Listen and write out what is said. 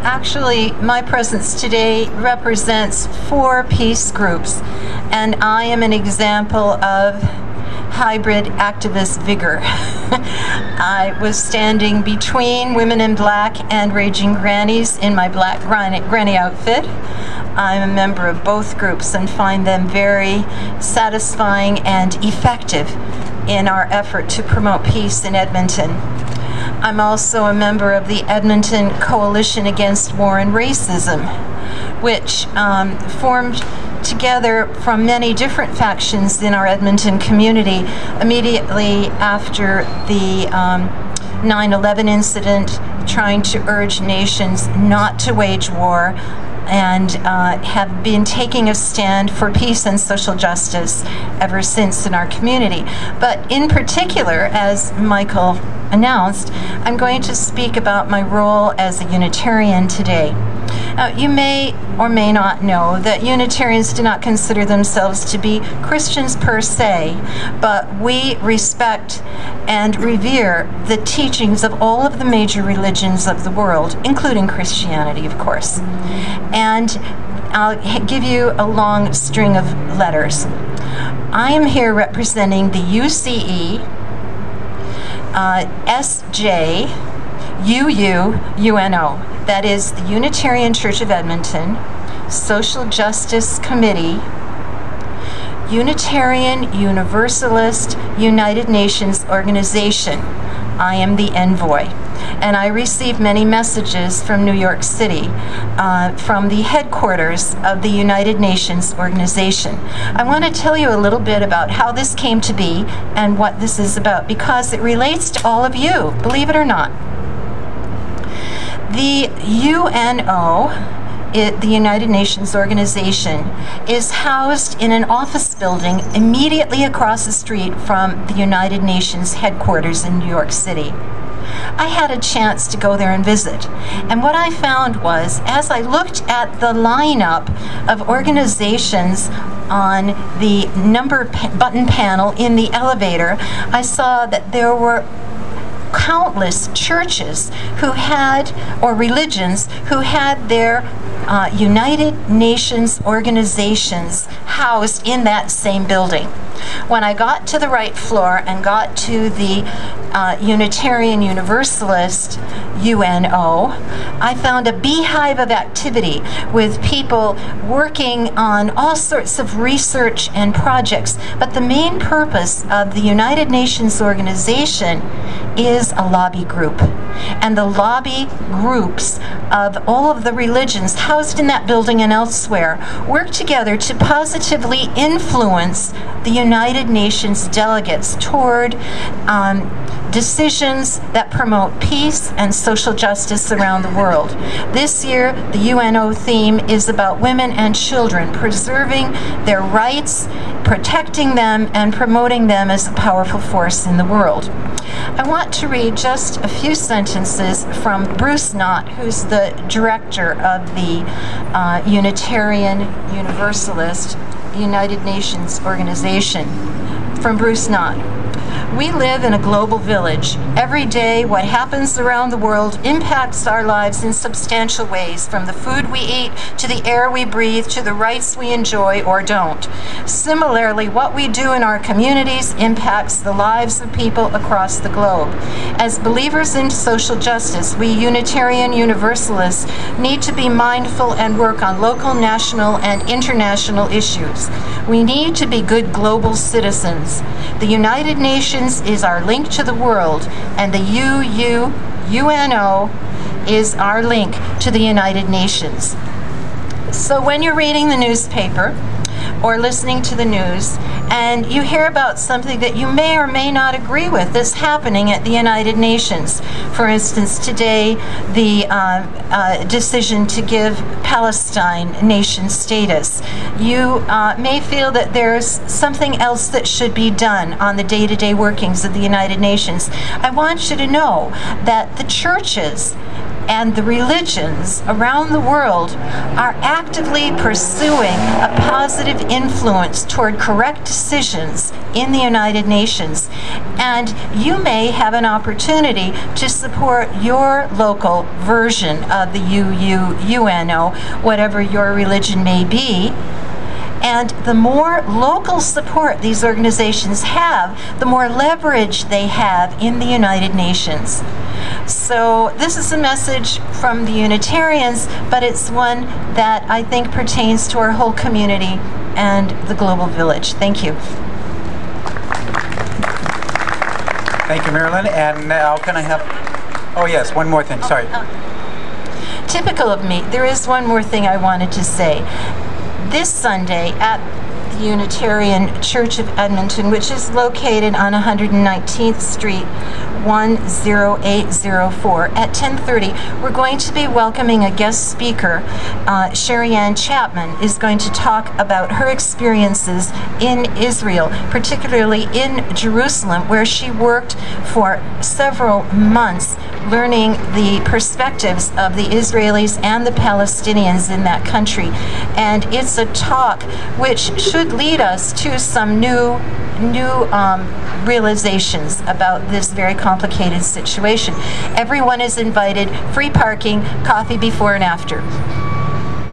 Actually, my presence today represents 4 peace groups, and I am an example of hybrid activist vigor. I was standing between Women in Black and Raging Grannies in my black granny outfit. I'm a member of both groups and find them very satisfying and effective in our effort to promote peace in Edmonton. I'm also a member of the Edmonton Coalition Against War and Racism, which formed together from many different factions in our Edmonton community immediately after the 9/11 incident, trying to urge nations not to wage war, and have been taking a stand for peace and social justice ever since in our community. But in particular, as Michael announced, I'm going to speak about my role as a Unitarian today. You may or may not know that Unitarians do not consider themselves to be Christians per se, but we respect and revere the teachings of all of the major religions of the world, including Christianity, of course. And I'll give you a long string of letters. I am here representing the UCE, SJ, UNO. That is the Unitarian Church of Edmonton, Social Justice Committee, Unitarian Universalist United Nations Organization. I am the envoy. And I receive many messages from New York City, from the headquarters of the United Nations organization. I want to tell you a little bit about how this came to be and what this is about, because it relates to all of you, believe it or not. The UNO, the United Nations Organization, is housed in an office building immediately across the street from the United Nations headquarters in New York City. I had a chance to go there and visit, and what I found was, as I looked at the lineup of organizations on the number button panel in the elevator, I saw that there were countless churches who had, or religions, who had their United Nations organizations housed in that same building. When I got to the right floor and got to the Unitarian Universalist UNO, I found a beehive of activity with people working on all sorts of research and projects. But the main purpose of the United Nations organization is a lobby group. And the lobby groups of all of the religions housed in that building and elsewhere work together to positively influence the United Nations delegates toward decisions that promote peace and social justice around the world. This year, the UNO theme is about women and children, preserving their rights, protecting them, and promoting them as a powerful force in the world. I want to read just a few sentences from Bruce Knott, who's the director of the Unitarian Universalist United Nations organization. From Bruce Knott. We live in a global village. Every day, what happens around the world impacts our lives in substantial ways, from the food we eat, to the air we breathe, to the rights we enjoy or don't. Similarly, what we do in our communities impacts the lives of people across the globe. As believers in social justice, we Unitarian Universalists need to be mindful and work on local, national, and international issues. We need to be good global citizens. The United Nations is our link to the world, and the UNO is our link to the United Nations. So when you're reading the newspaper or listening to the news and you hear about something that you may or may not agree with that's happening at the United Nations, for instance, today the decision to give Palestine nation status, you may feel that there's something else that should be done on the day-to-day workings of the United Nations. I want you to know that the churches and the religions around the world are actively pursuing a positive influence toward correct decisions in the United Nations. And you may have an opportunity to support your local version of the UNO, whatever your religion may be. And the more local support these organizations have, the more leverage they have in the United Nations. So this is a message from the Unitarians, but it's one that I think pertains to our whole community and the global village. Thank you. Thank you, Marilyn. And now can I have... Oh yes, one more thing, sorry. Typical of me, there is one more thing I wanted to say. This Sunday at the Unitarian Church of Edmonton, which is located on 119th Street, 10804, at 10:30, we're going to be welcoming a guest speaker. Sherry Ann Chapman is going to talk about her experiences in Israel, particularly in Jerusalem, where she worked for several months learning the perspectives of the Israelis and the Palestinians in that country. And it's a talk which should lead us to some new realizations about this very complicated situation. Everyone is invited, free parking, coffee before and after.